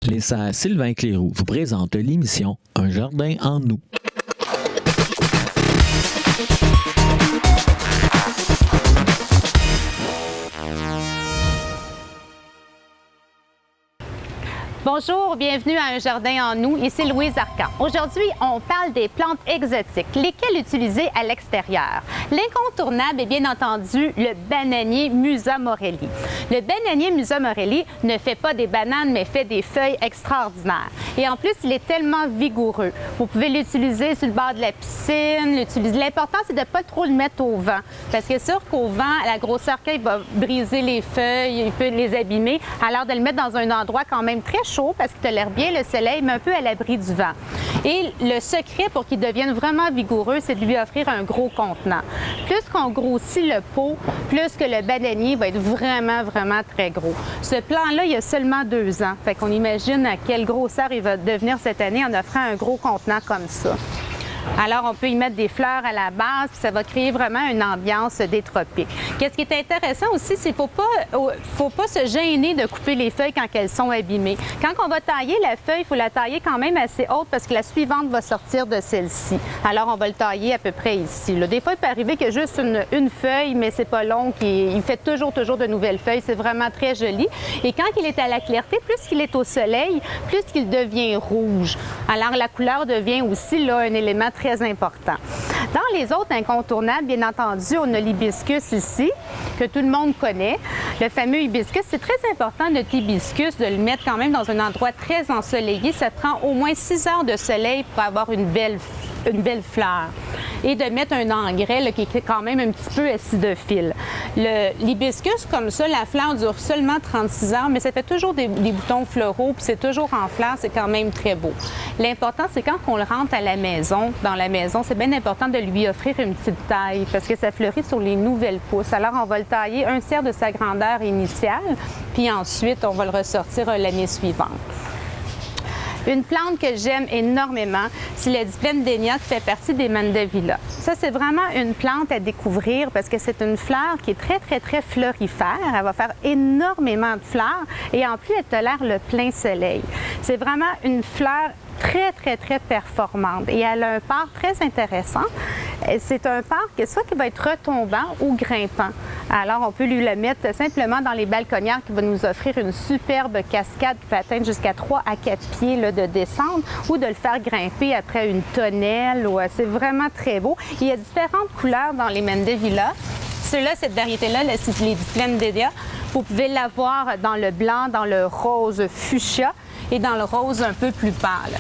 Les serres Sylvain Cléroux vous présentent l'émission Un jardin en nous. Bonjour, bienvenue à Un jardin en nous. Ici Louise Arcan. Aujourd'hui, on parle des plantes exotiques, lesquelles utiliser à l'extérieur. L'incontournable est bien entendu le bananier Musa morelli. Le bananier Musa morelli ne fait pas des bananes, mais fait des feuilles extraordinaires. Et en plus, il est tellement vigoureux. Vous pouvez l'utiliser sur le bord de la piscine. L'important, c'est de ne pas trop le mettre au vent. Parce que c'est sûr qu'au vent, la grosseur qu'il va briser les feuilles, il peut les abîmer. Alors de le mettre dans un endroit quand même très chaud parce qu'il tolère bien le soleil, mais un peu à l'abri du vent. Et le secret pour qu'il devienne vraiment vigoureux, c'est de lui offrir un gros contenant. Plus qu'on grossit le pot, plus que le bananier va être vraiment très gros. Ce plan-là, il y a seulement 2 ans. Fait qu'on imagine à quelle grosseur il va devenir cette année en offrant un gros contenant comme ça. Alors, on peut y mettre des fleurs à la base, puis ça va créer vraiment une ambiance des tropiques. Qu'est-ce qui est intéressant aussi, c'est qu'il ne faut pas se gêner de couper les feuilles quand elles sont abîmées. Quand on va tailler la feuille, il faut la tailler quand même assez haute parce que la suivante va sortir de celle-ci. Alors, on va le tailler à peu près ici. Là. Des fois, il peut arriver qu'il y a juste une feuille, mais c'est pas long, il fait toujours de nouvelles feuilles. C'est vraiment très joli. Et quand il est à la clarté, plus qu'il est au soleil, plus qu'il devient rouge. Alors, la couleur devient aussi là, un élément très important. Dans les autres incontournables, bien entendu, on a l'hibiscus ici, que tout le monde connaît. Le fameux hibiscus, c'est très important, notre hibiscus, de le mettre quand même dans un endroit très ensoleillé. Ça prend au moins 6 heures de soleil pour avoir une belle fleur. Et de mettre un engrais là, qui est quand même un petit peu acidophile. L'hibiscus, comme ça, la fleur dure seulement 36 heures, mais ça fait toujours des boutons floraux, puis c'est toujours en fleurs, c'est quand même très beau. L'important, c'est quand on le rentre à la maison, dans la maison, c'est bien important de lui offrir une petite taille, parce que ça fleurit sur les nouvelles pousses. Alors, on va le tailler 1/3 de sa grandeur initiale, puis ensuite, on va le ressortir l'année suivante. Une plante que j'aime énormément, c'est le Diplenidenia qui fait partie des Mandevilla. Ça, c'est vraiment une plante à découvrir parce que c'est une fleur qui est très florifère. Elle va faire énormément de fleurs et en plus, elle tolère le plein soleil. C'est vraiment une fleur très performante et elle a un port très intéressant. C'est un port qui va être retombant ou grimpant. Alors, on peut lui le mettre simplement dans les balconnières qui va nous offrir une superbe cascade qui peut atteindre jusqu'à 3 à 4 pieds là, de descente ou de le faire grimper après une tonnelle. C'est vraiment très beau. Il y a différentes couleurs dans les Mandevilla. Ceux-là, cette variété-là, les Diplenidenia, vous pouvez l'avoir dans le blanc, dans le rose fuchsia et dans le rose un peu plus pâle.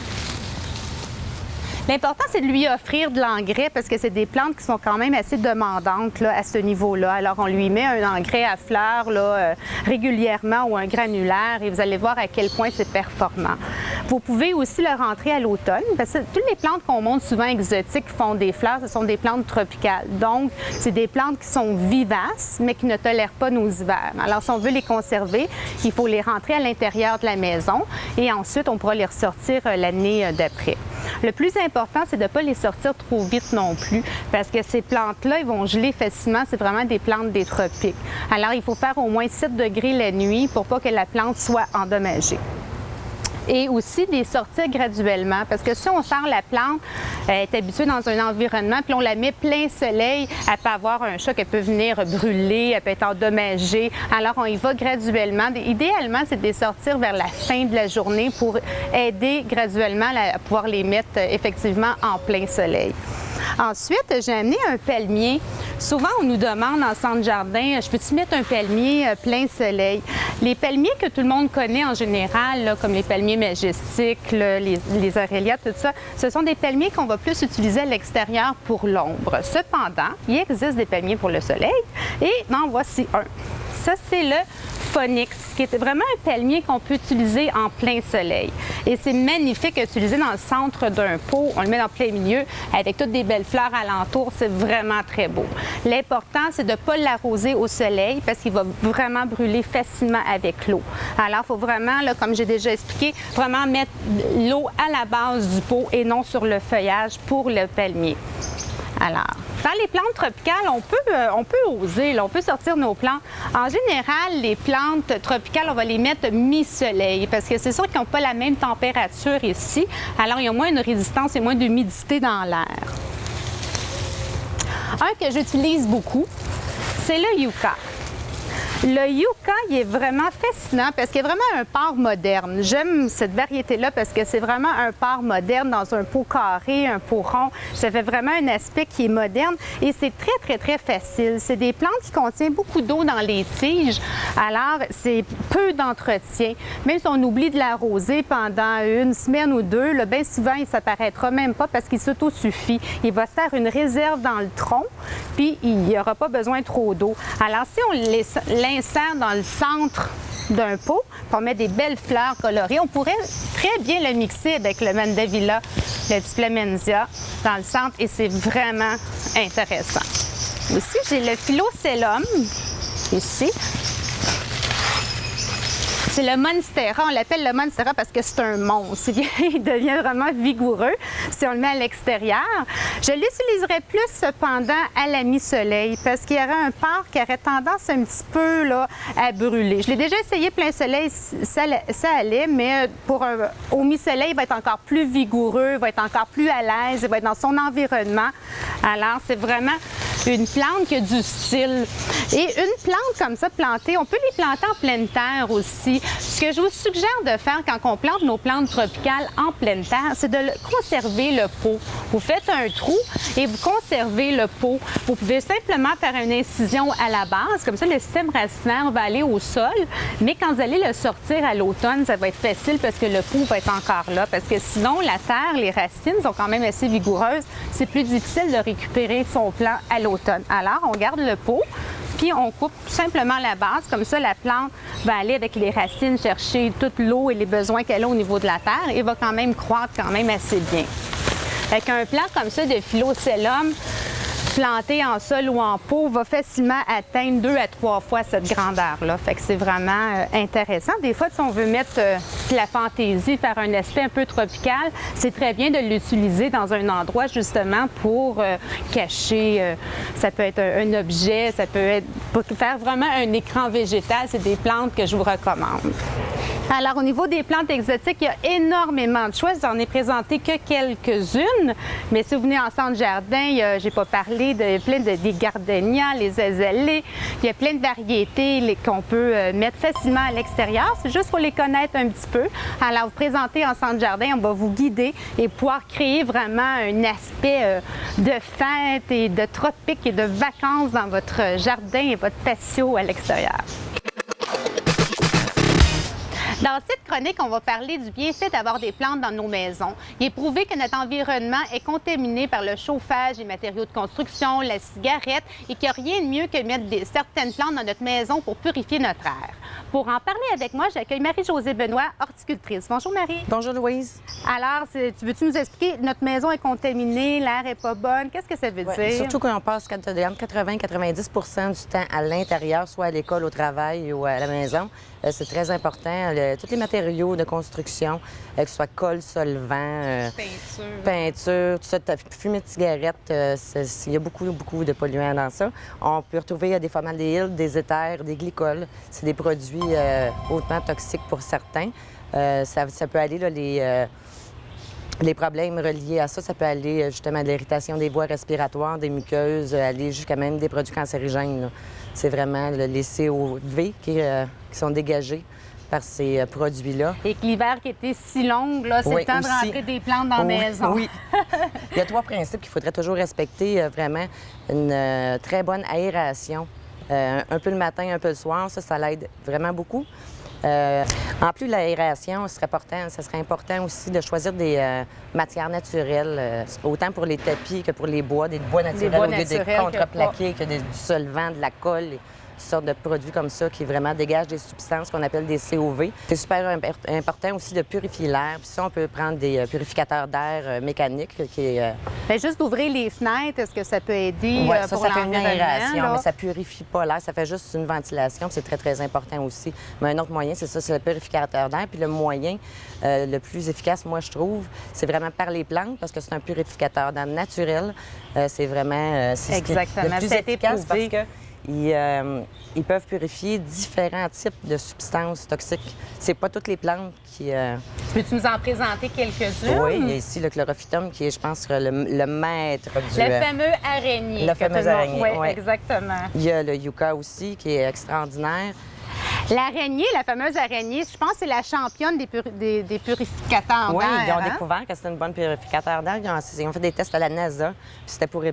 L'important, c'est de lui offrir de l'engrais parce que c'est des plantes qui sont quand même assez demandantes là, à ce niveau-là. Alors, on lui met un engrais à fleurs là, régulièrement ou un granulaire et vous allez voir à quel point c'est performant. Vous pouvez aussi le rentrer à l'automne parce que toutes les plantes qu'on montre souvent exotiques qui font des fleurs, ce sont des plantes tropicales. Donc, c'est des plantes qui sont vivaces mais qui ne tolèrent pas nos hivers. Alors, si on veut les conserver, il faut les rentrer à l'intérieur de la maison et ensuite, on pourra les ressortir l'année d'après. Le plus important, c'est de ne pas les sortir trop vite non plus parce que ces plantes-là, ils vont geler facilement. C'est vraiment des plantes des tropiques. Alors, il faut faire au moins 7 degrés la nuit pour pas que la plante soit endommagée. Et aussi les sortir graduellement parce que si on sort la plante, elle est habituée dans un environnement, puis on la met plein soleil, elle peut avoir un choc, elle peut venir brûler, elle peut être endommagée. Alors, on y va graduellement. Idéalement, c'est de les sortir vers la fin de la journée pour aider graduellement à pouvoir les mettre effectivement en plein soleil. Ensuite, j'ai amené un palmier. Souvent, on nous demande en centre jardin, je peux-tu mettre un palmier plein soleil? Les palmiers que tout le monde connaît en général, là, comme les palmiers majestiques, là, les aurélias, tout ça, ce sont des palmiers qu'on va plus utiliser à l'extérieur pour l'ombre. Cependant, il existe des palmiers pour le soleil et en voici un. Ça, c'est le Phonix, qui est vraiment un palmier qu'on peut utiliser en plein soleil. Et c'est magnifique à utiliser dans le centre d'un pot. On le met dans plein milieu avec toutes des belles fleurs alentour. C'est vraiment très beau. L'important, c'est de ne pas l'arroser au soleil parce qu'il va vraiment brûler facilement avec l'eau. Alors, il faut vraiment, là, comme j'ai déjà expliqué, vraiment mettre l'eau à la base du pot et non sur le feuillage pour le palmier. Alors, Dans les plantes tropicales, on peut oser, là, on peut sortir nos plantes. En général, les plantes tropicales, on va les mettre mi-soleil parce que c'est sûr qu'ils n'ont pas la même température ici. Alors, il y a moins de résistance et moins d'humidité dans l'air. Un que j'utilise beaucoup, c'est le yucca. Le yucca, il est vraiment fascinant parce qu'il y a vraiment un port moderne. J'aime cette variété-là parce que c'est vraiment un port moderne dans un pot carré, un pot rond. Ça fait vraiment un aspect qui est moderne et c'est très, très, très facile. C'est des plantes qui contiennent beaucoup d'eau dans les tiges, alors c'est peu d'entretien. Même si on oublie de l'arroser pendant une semaine ou deux, là, bien souvent, il ne s'apparaîtra même pas parce qu'il s'autosuffit. Il va se faire une réserve dans le tronc, puis il n'y aura pas besoin de trop d'eau. Alors, si on l'insère dans le centre d'un pot, puis on met des belles fleurs colorées, on pourrait très bien le mixer avec le mandevilla, le diplomensia dans le centre et c'est vraiment intéressant. Aussi, j'ai le phylloxélum ici. C'est le monstera. On l'appelle le monstera parce que c'est un monstre. Il devient vraiment vigoureux si on le met à l'extérieur. Je l'utiliserais plus cependant à la mi-soleil parce qu'il y aurait un port qui aurait tendance un petit peu là, à brûler. Je l'ai déjà essayé plein soleil, ça allait, mais au mi-soleil, il va être encore plus vigoureux, il va être encore plus à l'aise, il va être dans son environnement. Alors, c'est vraiment une plante qui a du style. Et une plante comme ça plantée, on peut les planter en pleine terre aussi. Ce que je vous suggère de faire quand on plante nos plantes tropicales en pleine terre, c'est de conserver le pot. Vous faites un trou et vous conservez le pot. Vous pouvez simplement faire une incision à la base, comme ça le système racinaire va aller au sol, mais quand vous allez le sortir à l'automne, ça va être facile parce que le pot va être encore là, parce que sinon la terre, les racines sont quand même assez vigoureuses, c'est plus difficile de récupérer son plant à l'automne. Alors, on garde le pot, puis on coupe simplement la base. Comme ça, la plante va aller avec les racines chercher toute l'eau et les besoins qu'elle a au niveau de la terre et va quand même croître quand même assez bien. Avec un plant comme ça de phylloxélum, planté en sol ou en pot, va facilement atteindre 2 à 3 fois cette grandeur-là. Fait que c'est vraiment intéressant. Des fois, si on veut mettre de la fantaisie, faire un aspect un peu tropical, c'est très bien de l'utiliser dans un endroit justement pour cacher, ça peut être un objet, ça peut être pour faire vraiment un écran végétal. C'est des plantes que je vous recommande. Alors, au niveau des plantes exotiques, il y a énormément de choix. J'en ai présenté que quelques-unes, mais si vous venez en centre jardin, j'ai pas parlé de plein des gardénias, les azalées. Il y a plein de variétés qu'on peut mettre facilement à l'extérieur. C'est juste pour les connaître un petit peu. Alors, vous présenter en centre jardin, on va vous guider et pouvoir créer vraiment un aspect de fête et de tropique et de vacances dans votre jardin et votre patio à l'extérieur. Dans cette chronique, on va parler du bienfait d'avoir des plantes dans nos maisons. Il est prouvé que notre environnement est contaminé par le chauffage, les matériaux de construction, la cigarette et qu'il n'y a rien de mieux que de mettre certaines plantes dans notre maison pour purifier notre air. Pour en parler avec moi, j'accueille Marie-Josée Benoît, horticultrice. Bonjour Marie. Bonjour Louise. Alors, veux-tu nous expliquer, notre maison est contaminée, l'air n'est pas bonne, qu'est-ce que ça veut dire? Surtout qu'on passe entre 80-90 % du temps à l'intérieur, soit à l'école, au travail ou à la maison. C'est très important. Tous les matériaux de construction, que ce soit colle, solvant, peinture, tout ça, fumée de cigarette, il y a beaucoup de polluants dans ça. On peut retrouver des formaldéhyde, des éthers, des glycols. C'est des produits hautement toxiques pour certains. Ça peut aller, là, les problèmes reliés à ça, ça peut aller justement de l'irritation des voies respiratoires, des muqueuses, aller jusqu'à même des produits cancérigènes. C'est vraiment les COV qui sont dégagés par ces produits-là. Et que l'hiver qui était si long, là, c'est le temps de rentrer des plantes dans la maison. Oui. Il y a 3 principes qu'il faudrait toujours respecter. Vraiment, une très bonne aération. Un peu le matin, un peu le soir, ça l'aide vraiment beaucoup. En plus de l'aération, ce serait important aussi de choisir des matières naturelles, autant pour les tapis que pour les bois, des bois naturels au lieu des contreplaqués, que du solvant, de la colle. sortes de produits comme ça qui vraiment dégagent des substances qu'on appelle des COV. C'est super important aussi de purifier l'air. Puis ça, on peut prendre des purificateurs d'air mécaniques qui est... Bien, juste d'ouvrir les fenêtres, est-ce que ça peut aider Ouais, pour ça fait une l'environnement? aération, là? mais ça purifie pas l'air, ça fait juste une ventilation, c'est très, très important aussi. Mais un autre moyen, c'est ça, c'est le purificateur d'air. Puis le moyen le plus efficace, moi, je trouve, c'est vraiment par les plantes, parce que c'est un purificateur d'air naturel. C'est vraiment c'est Exactement. le plus Ça a été efficace parce prouvé. qu'ils peuvent purifier différents types de substances toxiques. C'est pas toutes les plantes qui... Peux-tu nous en présenter quelques-unes? Oui, il y a ici le chlorophytum qui est, je pense, le maître du... Le fameux araignée. Le que fameux tout le monde- araignée, Oui, ouais. exactement. Il y a le yucca aussi qui est extraordinaire. L'araignée, la fameuse araignée, je pense que c'est la championne des purificateurs Oui, d'air. ils ont hein? découvert que c'était une bonne purificateur d'air. Ils ont fait des tests à la NASA, puis c'était pour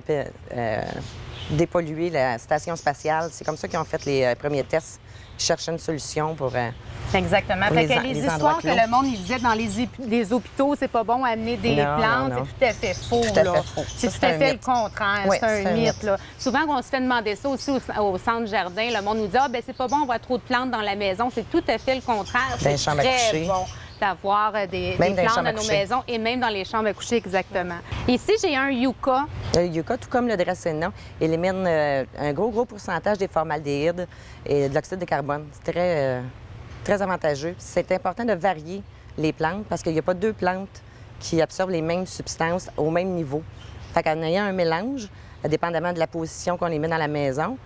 dépolluer la station spatiale. C'est comme ça qu'ils ont fait les premiers tests. Ils cherchaient une solution pour... Exactement. Pour Fait les que en- les les histoires endroits que clos. le monde il disait dans les hôpitaux, c'est pas bon amener des Non, plantes, non, non. c'est tout à fait faux. Tout à là. fait faux. C'est Ça, tout à c'est un fait le mythe. contraire. Oui, c'est un c'est un mythe. mythe. Là. Souvent, on se fait demander ça aussi au centre jardin. Le monde nous dit ben c'est pas bon, on voit trop de plantes dans la maison. C'est tout à fait le contraire. Dans les C'est chambres à très coucher. bon d'avoir des Même dans les plantes chambres à dans nos coucher. maisons et même dans les chambres à coucher, exactement. Ici, j'ai un yucca. Le yucca, tout comme le dracéna, élimine un gros pourcentage des formaldéhydes et de l'oxyde de carbone. C'est très avantageux. C'est important de varier les plantes parce qu'il n'y a pas deux plantes qui absorbent les mêmes substances au même niveau. Fait qu'en ayant un mélange, dépendamment de la position qu'on les met dans la maison,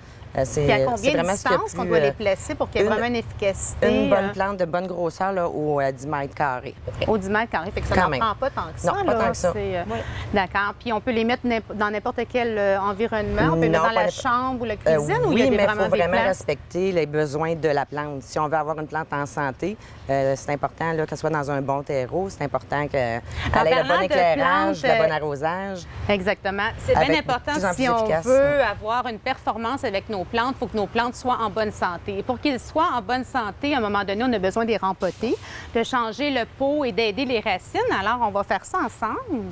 c'est Puis à combien de vraiment ce qu'il y a distance qu'on plus, doit les placer pour qu'il y ait une- vraiment une efficacité? Une bonne plante de bonne grosseur là, au 10 mètres carrés. à peu près. Au 10 mètres carrés, fait que ça Quand n'en même. prend pas tant que ça. Non, pas là. tant que ça. C'est, D'accord. Puis on peut les mettre dans n'importe quel environnement. On peut les mettre Non, dans pas la n'importe- chambre ou la cuisine ou il oui, y a mais il vraiment faut des vraiment places? respecter les besoins de la plante. Si on veut avoir une plante en santé, c'est important là, qu'elle soit dans un bon terreau. C'est important qu'elle ait le parlant bon de éclairage, plantes, le bon arrosage. Exactement. C'est bien Avec important de plus en si plus on efficace. veut avoir une performance avec nos plantes, il faut que nos plantes soient en bonne santé. Et pour qu'ils soient en bonne santé, à un moment donné, on a besoin de les rempoter, de changer le pot et d'aider les racines. Alors, on va faire ça ensemble.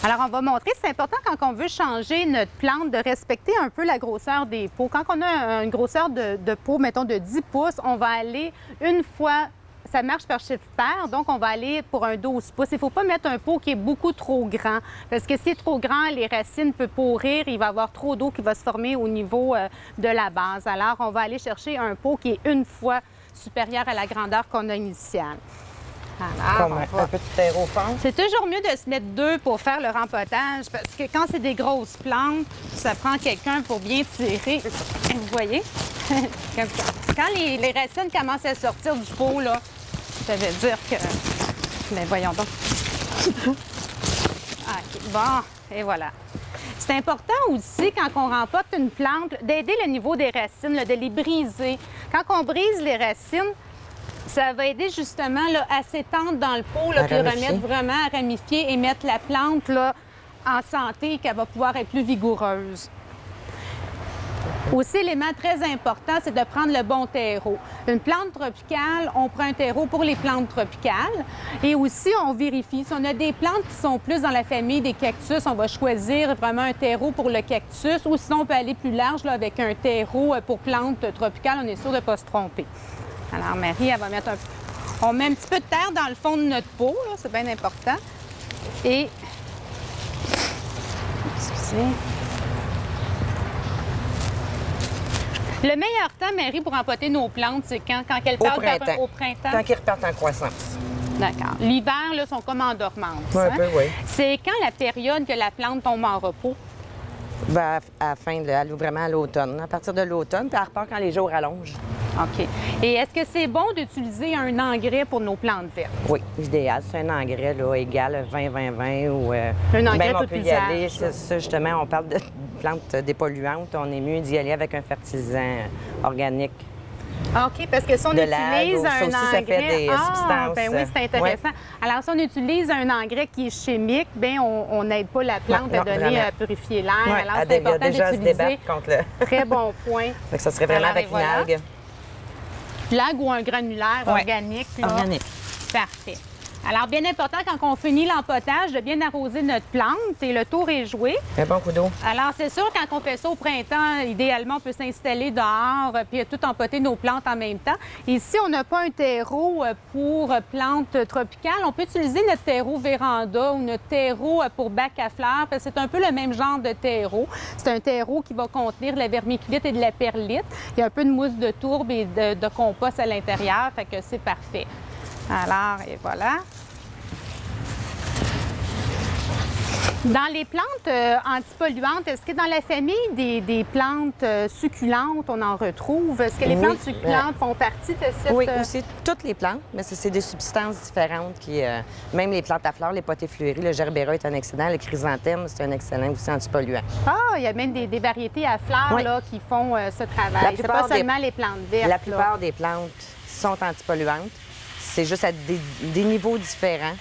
Alors, on va montrer, c'est important quand on veut changer notre plante, de respecter un peu la grosseur des pots. Quand on a une grosseur de pot, mettons de 10 pouces, on va aller une fois, ça marche par chiffre pair, donc on va aller pour un 12 pouces. Il ne faut pas mettre un pot qui est beaucoup trop grand, parce que si c'est trop grand, les racines peuvent pourrir, il va y avoir trop d'eau qui va se former au niveau de la base. Alors, on va aller chercher un pot qui est une fois supérieur à la grandeur qu'on a initiale. Alors, Comme on va- un petit terreau fond. c'est toujours mieux de se mettre deux pour faire le rempotage parce que quand c'est des grosses plantes, ça prend quelqu'un pour bien tirer. Vous voyez? Quand les racines commencent à sortir du pot, là, ça veut dire que... Mais voyons donc. OK, bon, et voilà. C'est important aussi, quand on rempote une plante, d'aider le niveau des racines, là, de les briser. Quand on brise les racines, ça va aider justement là, à s'étendre dans le pot, là, À puis ramifier. remettre vraiment à ramifier et mettre la plante là, en santé, qu'elle va pouvoir être plus vigoureuse. Aussi, l'élément très important, c'est de prendre le bon terreau. Une plante tropicale, on prend un terreau pour les plantes tropicales. Et aussi, on vérifie. Si on a des plantes qui sont plus dans la famille des cactus, on va choisir vraiment un terreau pour le cactus. Ou sinon, on peut aller plus large là, avec un terreau pour plantes tropicales. On est sûr de ne pas se tromper. Alors, Marie, elle va mettre un peu... On met un petit peu de terre dans le fond de notre pot, là, c'est bien important. Et... Excusez. Le meilleur temps, Marie, pour empoter nos plantes, c'est quand elles Au partent printemps. au printemps? Tant qu'ils repartent en croissance. D'accord. L'hiver, là, sont comme en dormance. Oui, un hein? peu, oui. C'est quand la période que la plante tombe en repos? Ben, à la fin, vraiment à l'automne. À partir de l'automne, puis elle repart quand les jours rallongent. OK. Et est-ce que c'est bon d'utiliser un engrais pour nos plantes vertes? Oui, l'idéal, c'est un engrais là, égal 20-20-20 ou Un engrais même on tout peut y usage, aller. là. C'est ça, justement, on parle de plantes dépolluantes. On est mieux d'y aller avec un fertilisant organique. OK, parce que si on De l'algue, utilise ça un aussi, engrais... ça fait des substances. Ben oui, c'est intéressant. Alors, si on utilise un engrais qui est chimique, bien, on n'aide pas la plante Non, à donner, vraiment. à purifier l'air. Ouais, Alors, elle c'est important déjà se d'utiliser... débattre contre le. Très bon point. Fait que ça serait vraiment Alors, avec et une voilà. algue L'algue ou un granulaire Ouais. organique. Là. organique. Parfait. Alors, bien important, quand on finit l'empotage, de bien arroser notre plante et le tour est joué. Un bon coup d'eau. Alors, c'est sûr, quand on fait ça au printemps, idéalement, on peut s'installer dehors puis tout empoter nos plantes en même temps. Ici, on n'a pas un terreau pour plantes tropicales. On peut utiliser notre terreau véranda ou notre terreau pour bac à fleurs, parce que c'est un peu le même genre de terreau. C'est un terreau qui va contenir de la vermiculite et de la perlite. Il y a un peu de mousse de tourbe et de compost à l'intérieur, fait que c'est parfait. Alors, et voilà. Dans les plantes antipolluantes, est-ce que dans la famille des plantes succulentes, on en retrouve? Est-ce que les plantes succulentes font partie de cette... Oui, aussi toutes les plantes, mais c'est des substances différentes qui... même les plantes à fleurs, les potées fleuries, le gerbera est un excellent, le chrysanthème, c'est un excellent aussi antipolluant. Ah, il y a même des variétés à fleurs là, qui font ce travail. C'est pas seulement les plantes vertes. La plupart des plantes sont antipolluantes. C'est juste à des niveaux différents.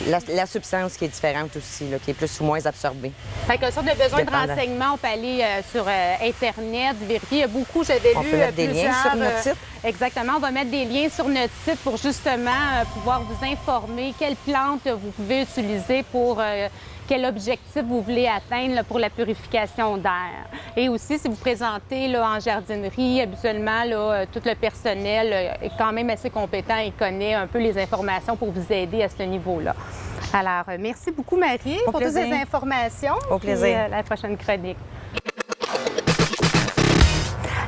La substance qui est différente aussi, là, qui est plus ou moins absorbée. Fait que si on a besoin de renseignements, on peut aller sur Internet, vérifier. Il y a beaucoup, j'avais lu On peut mettre des liens sur notre site. Exactement. On va mettre des liens sur notre site pour justement pouvoir vous informer quelles plantes vous pouvez utiliser pour quel objectif vous voulez atteindre là, pour la purification d'air. Et aussi, si vous présentez là, en jardinerie, habituellement, là, tout le personnel est quand même assez compétent et connaît un peu les informations pour vous aider à ce niveau-là. Alors, merci beaucoup, Marie, pour toutes ces informations. Au plaisir. Et, la prochaine chronique.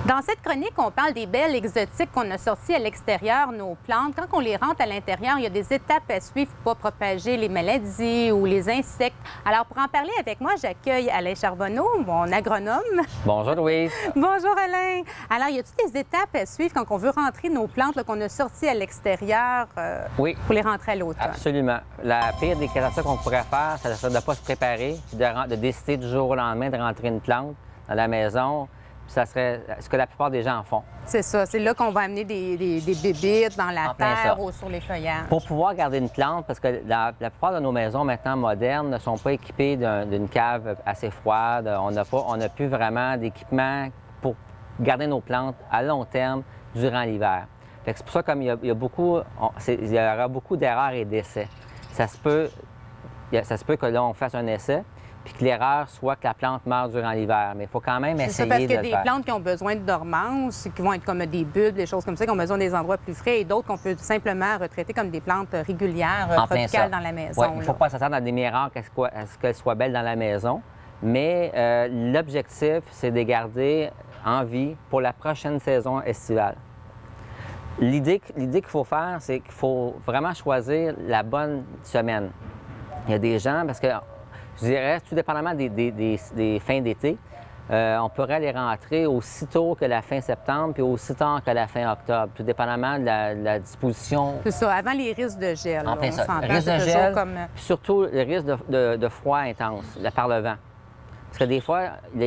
Dans cette chronique, on parle des belles exotiques qu'on a sorties à l'extérieur, nos plantes. Quand on les rentre à l'intérieur, il y a des étapes à suivre pour ne pas propager les maladies ou les insectes. Alors, pour en parler avec moi, j'accueille Alain Charbonneau, mon agronome. Bonjour, Louise. Bonjour, Alain. Alors, y a-t-il des étapes à suivre quand on veut rentrer nos plantes qu'on a sorties à l'extérieur Oui. pour les rentrer à l'automne? Absolument. La pire des catastrophes qu'on pourrait faire, c'est de ne pas se préparer, de décider du jour au lendemain de rentrer une plante dans la maison. Ça serait ce que la plupart des gens font. C'est ça. C'est là qu'on va amener des bébites dans la terre ou sur les feuillages. Pour pouvoir garder une plante, parce que la plupart de nos maisons maintenant modernes ne sont pas équipées d'une cave assez froide. On n'a plus vraiment d'équipement pour garder nos plantes à long terme durant l'hiver. C'est pour ça qu'il y aura beaucoup d'erreurs et d'essais. Ça se peut que là, on fasse un essai, puis que l'erreur soit que la plante meurt durant l'hiver. Mais il faut quand même essayer de le faire. Parce qu'il y a des plantes qui ont besoin de dormance, qui vont être comme des bulbes, des choses comme ça, qui ont besoin des endroits plus frais, et d'autres qu'on peut simplement retraiter comme des plantes régulières, tropicales dans la maison. Oui, il ne faut pas s'attendre à des miracles à ce qu'elles soient belles dans la maison. Mais l'objectif, c'est de les garder en vie pour la prochaine saison estivale. L'idée qu'il faut faire, c'est qu'il faut vraiment choisir la bonne semaine. Il y a des gens, parce que je dirais, tout dépendamment des fins d'été, on pourrait les rentrer aussitôt que la fin septembre puis aussi tard que la fin octobre, tout dépendamment de la disposition. C'est ça, avant les risques de gel. En plein ça. Le risque de gel, puis surtout le risque de froid intense par le vent. Parce que des fois,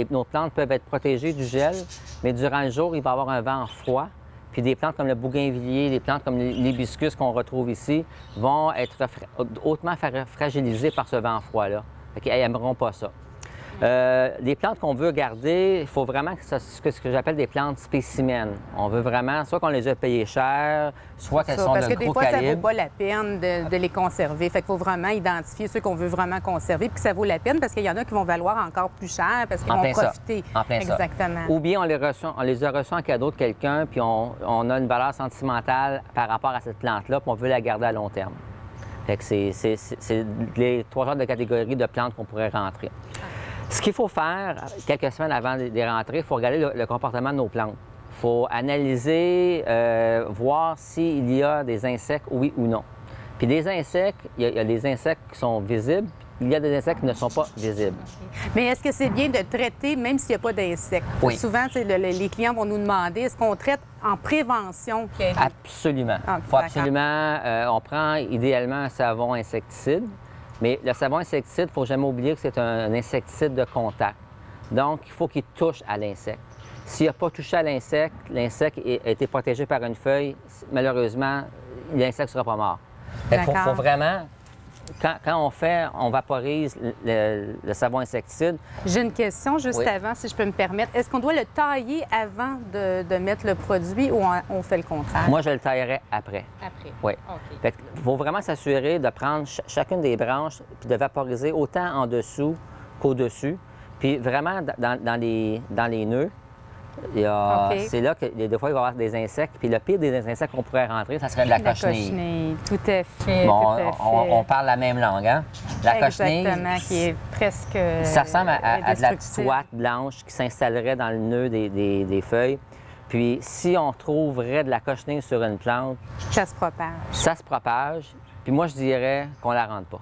nos plantes peuvent être protégées du gel, mais durant le jour, il va y avoir un vent froid. Puis des plantes comme le bougainvillier, des plantes comme l'hibiscus qu'on retrouve ici, vont être hautement fragilisées par ce vent froid-là. Elles n'aimeront pas ça. Les plantes qu'on veut garder, il faut vraiment que ce que j'appelle des plantes spécimens. On veut vraiment, soit qu'on les a payées cher, soit qu'elles sont de gros calibre. Parce que des fois, ça ne vaut pas la peine de les conserver. Fait qu'il faut vraiment identifier ceux qu'on veut vraiment conserver, puis que ça vaut la peine, parce qu'il y en a qui vont valoir encore plus cher, parce qu'ils vont profiter. En plein ça. Exactement. Ou bien on les a reçus en cadeau de quelqu'un, puis on a une valeur sentimentale par rapport à cette plante-là, puis on veut la garder à long terme. Fait que c'est les 3 genres de catégories de plantes qu'on pourrait rentrer. Ce qu'il faut faire, quelques semaines avant de les rentrer, il faut regarder le comportement de nos plantes. Il faut analyser, voir s'il y a des insectes, oui ou non. Puis des insectes, il y a des insectes qui sont visibles, il y a des insectes qui ne sont pas visibles. Mais est-ce que c'est bien de traiter même s'il n'y a pas d'insectes? Oui. Souvent, les clients vont nous demander, est-ce qu'on traite en prévention? Absolument. Faut absolument, on prend idéalement un savon insecticide, mais le savon insecticide, il ne faut jamais oublier que c'est un insecticide de contact. Donc, il faut qu'il touche à l'insecte. S'il n'a pas touché à l'insecte a été protégé par une feuille, malheureusement, l'insecte ne sera pas mort. Il faut vraiment quand on vaporise le savon insecticide. J'ai une question juste Oui. avant, si je peux me permettre. Est-ce qu'on doit le tailler avant de mettre le produit ou on fait le contraire? Moi, je le taillerais après. Après. Oui. OK. Fait qu'il faut vraiment s'assurer de prendre chacune des branches puis de vaporiser autant en dessous qu'au-dessus. Puis vraiment, dans les nœuds, OK. c'est là que des fois, il va y avoir des insectes. Puis le pire des insectes qu'on pourrait rentrer, ça serait de la cochenille. Tout à fait, Bon, tout à fait. on parle la même langue, hein? La cochenille, Exactement, qui est presque ça ressemble à de la petite indestructible. ouate blanche qui s'installerait dans le nœud des feuilles. Puis si on trouverait de la cochenille sur une plante, Ça se propage. ça se propage. Puis moi, je dirais qu'on la rentre pas.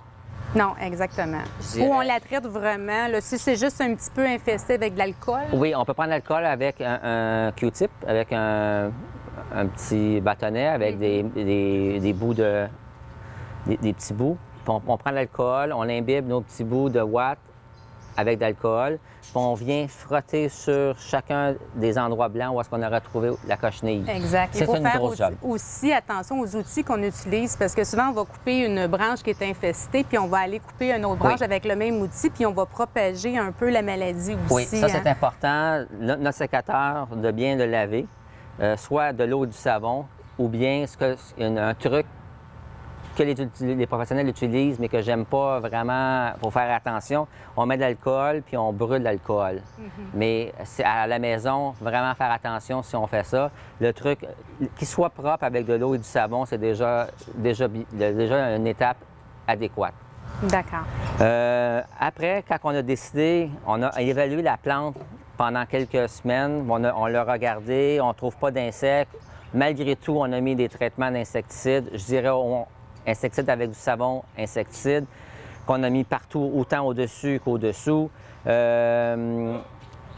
Non, exactement. dirais- Ou on la traite vraiment, là, si c'est juste un petit peu infesté avec de l'alcool. Oui, on peut prendre l'alcool avec un Q-tip, avec un petit bâtonnet, avec des bouts des petits bouts. Puis on prend l'alcool, on imbibe nos petits bouts de ouate avec de l'alcool. Puis on vient frotter sur chacun des endroits blancs où est-ce qu'on aurait trouvé la cochenille. Exact. Il C'est faut une faire grosse job. aussi attention aux outils qu'on utilise parce que souvent, on va couper une branche qui est infestée, puis on va aller couper une autre branche Oui. avec le même outil, puis on va propager un peu la maladie aussi. Oui, ça c'est hein. important. Notre sécateur, de bien le laver, soit de l'eau et du savon, ou bien un truc que les professionnels utilisent, mais que j'aime pas vraiment, il faut faire attention. On met de l'alcool, puis on brûle l'alcool. Mais c'est à la maison, vraiment faire attention si on fait ça. Le truc, qu'il soit propre avec de l'eau et du savon, c'est déjà une étape adéquate. D'accord. Après, quand on a décidé, on a évalué la plante pendant quelques semaines, on l'a regardé, on ne trouve pas d'insectes. Malgré tout, on a mis des traitements d'insecticides. Je dirais insecticides avec du savon insecticide qu'on a mis partout, autant au-dessus qu'au-dessous.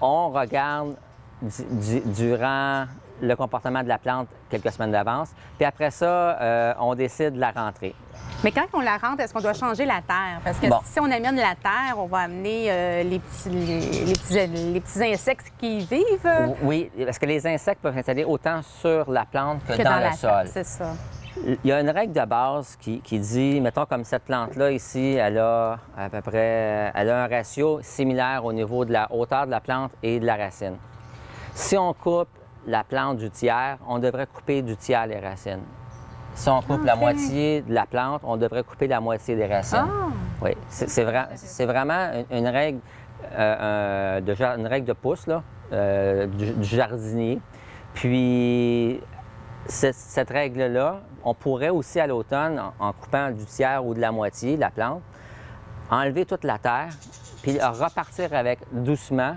On regarde durant le comportement de la plante quelques semaines d'avance. Puis après ça, on décide de la rentrer. Mais quand on la rentre, est-ce qu'on doit changer la terre? Parce que Bon. si on amène la terre, on va amener les petits insectes qui y vivent. Oui, parce que les insectes peuvent s'installer autant sur la plante que que dans la le sol. terre, c'est ça. Il y a une règle de base qui dit, mettons comme cette plante-là ici, elle a à peu près, elle a un ratio similaire au niveau de la hauteur de la plante et de la racine. Si on coupe la plante du tiers, on devrait couper du tiers les racines. Si on coupe la moitié de la plante, on devrait couper la moitié des racines. Oui, c'est vraiment une règle, une règle de pouce là, du jardinier. Puis cette règle-là, on pourrait aussi à l'automne, en coupant du tiers ou de la moitié de la plante, enlever toute la terre, puis repartir avec doucement.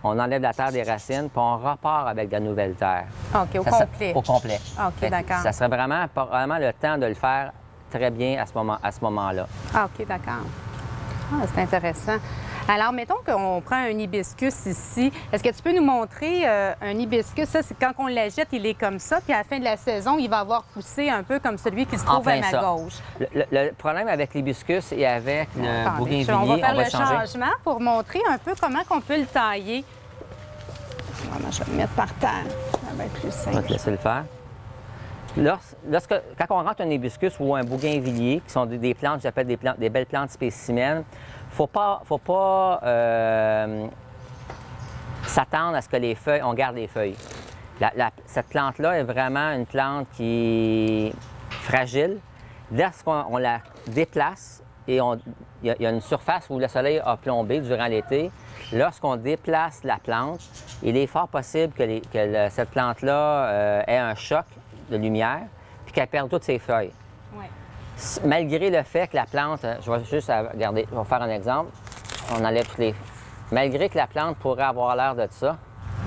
On enlève la terre des racines, puis on repart avec de la nouvelle terre. OK, au Ça, complet. Au complet. OK, Fait que d'accord. Ça serait vraiment le temps de le faire très bien à ce moment-là. Ah, OK, d'accord. Ah, c'est intéressant. Alors, mettons qu'on prend un hibiscus ici. Est-ce que tu peux nous montrer un hibiscus? Ça, c'est quand on l'achète, il est comme ça. Puis à la fin de la saison, il va avoir poussé un peu comme celui qui se trouve à plein ma ça. gauche. Le problème avec l'hibiscus et avec le Attendez, bougainvillier, on va faire le changer. changement pour montrer un peu comment on peut le tailler. Vraiment, je vais le mettre par terre. Ça va être plus On va simple. te laisser le faire. Quand on rentre un hibiscus ou un bougainvillier, qui sont des plantes, j'appelle des belles plantes spécimens, faut pas s'attendre à ce que les feuilles, on garde les feuilles. Cette plante-là est vraiment une plante qui est fragile. Lorsqu'on la déplace, et il y a une surface où le soleil a plombé durant l'été, lorsqu'on déplace la plante, il est fort possible que cette plante-là ait un choc de lumière puis qu'elle perde toutes ses feuilles. Ouais. Malgré le fait que la plante, je vais juste regarder, je vais faire un exemple. On enlève toutes les. Malgré que la plante pourrait avoir l'air de ça,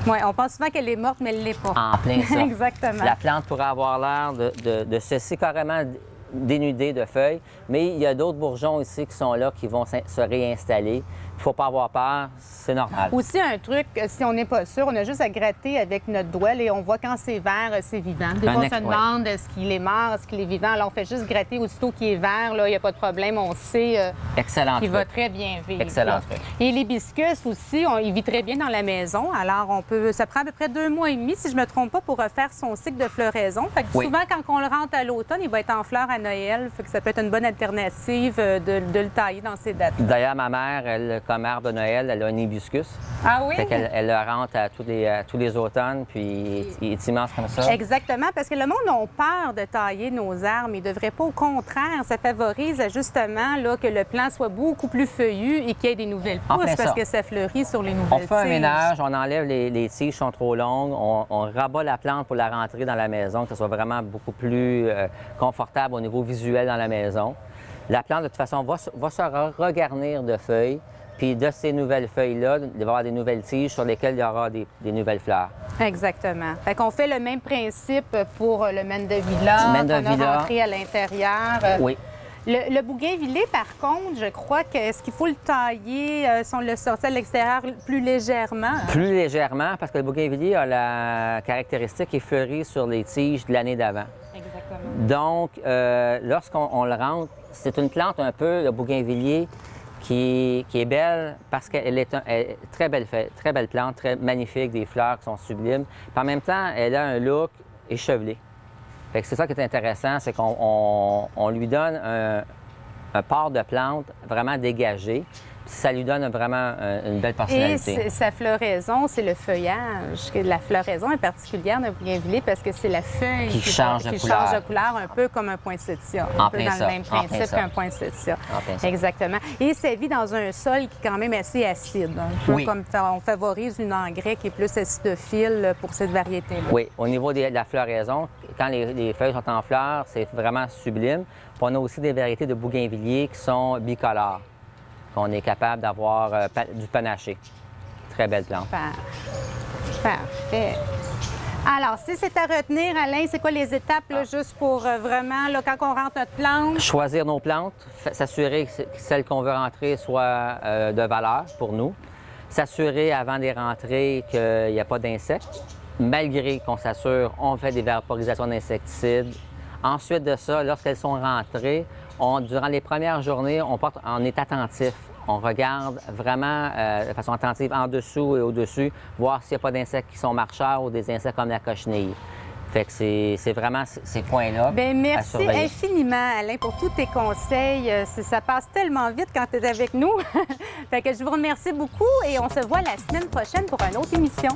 Oui, on pense souvent qu'elle est morte, mais elle ne l'est pas. en plein ça. Exactement. La plante pourrait avoir l'air de cesser carrément dénudée de feuilles, mais il y a d'autres bourgeons ici qui sont là, qui vont se réinstaller. Il ne faut pas avoir peur, c'est normal. Aussi, un truc, si on n'est pas sûr, on a juste à gratter avec notre doigt et on voit quand c'est vert, c'est vivant. Des fois, on se demande est-ce qu'il est mort, est-ce qu'il est vivant. Alors, on fait juste gratter aussitôt qu'il est vert, là, il n'y a pas de problème. On sait qu'il va très bien vivre. Excellent truc. Et l'hibiscus aussi, il vit très bien dans la maison. Alors, ça prend à peu près 2 mois et demi, si je ne me trompe pas, pour refaire son cycle de floraison. Fait que souvent, quand on le rentre à l'automne, il va être en fleurs à Noël. Fait que ça peut être une bonne alternative de le tailler dans ces dates. D'ailleurs, ma mère, elle, comme arbre de Noël, elle a un hibiscus. Ah oui? Fait qu'elle elle le rentre à tous les automnes, puis il est immense comme ça. Exactement, parce que le monde a peur de tailler nos arbres. Il ne devrait pas, au contraire. Ça favorise justement là, que le plant soit beaucoup plus feuillu et qu'il y ait des nouvelles pousses parce que ça fleurit sur les nouvelles tiges. On fait un ménage, on enlève les tiges qui sont trop longues, on rabat la plante pour la rentrer dans la maison, que ce soit vraiment beaucoup plus confortable au niveau visuel dans la maison. La plante, de toute façon, va se regarnir de feuilles. Puis de ces nouvelles feuilles-là, il va y avoir des nouvelles tiges sur lesquelles il y aura des nouvelles fleurs. Exactement. Fait qu'on fait le même principe pour le mandevilla qu'on a rentré à l'intérieur. Oui. Le bougainvillier, par contre, je crois est-ce qu'il faut le tailler si on le sortit à l'extérieur plus légèrement? Plus légèrement, parce que le bougainvillier a la caractéristique qu'il fleurit sur les tiges de l'année d'avant. Exactement. Donc, lorsqu'on le rentre, c'est une plante un peu, le bougainvillier, qui est belle parce qu'elle est très belle plante, très magnifique, des fleurs qui sont sublimes. Puis en même temps, elle a un look échevelé. Fait que c'est ça qui est intéressant, c'est qu'on lui donne un port de plante vraiment dégagé. Ça lui donne vraiment une belle personnalité. Et sa floraison, c'est le feuillage. La floraison est particulière d'un bougainvillier parce que c'est la feuille qui change de couleur, un peu comme un poinsettia. Un peu dans le même principe qu'un poinsettia. Exactement. Et ça vit dans un sol qui est quand même assez acide. Un peu comme on favorise une engrais qui est plus acidophile pour cette variété-là. Oui, au niveau de la floraison, quand les feuilles sont en fleurs, c'est vraiment sublime. Puis on a aussi des variétés de bougainvilliers qui sont bicolores. Qu'on est capable d'avoir du panaché. Très belle plante. Parfait. Alors, si c'est à retenir, Alain, c'est quoi les étapes, là, juste pour vraiment, là, quand on rentre notre plante? Choisir nos plantes, s'assurer que celles qu'on veut rentrer soient de valeur pour nous. S'assurer avant de les rentrer qu'il n'y a pas d'insectes. Malgré qu'on s'assure, on fait des vaporisations d'insecticides. Ensuite de ça, lorsqu'elles sont rentrées, durant les premières journées, on est attentif. On regarde vraiment de façon attentive en dessous et au-dessus, voir s'il n'y a pas d'insectes qui sont marcheurs ou des insectes comme la cochenille. Fait que c'est vraiment ces points-là. Bien, merci infiniment, Alain, pour tous tes conseils. Ça passe tellement vite quand tu es avec nous. Fait que je vous remercie beaucoup et on se voit la semaine prochaine pour une autre émission.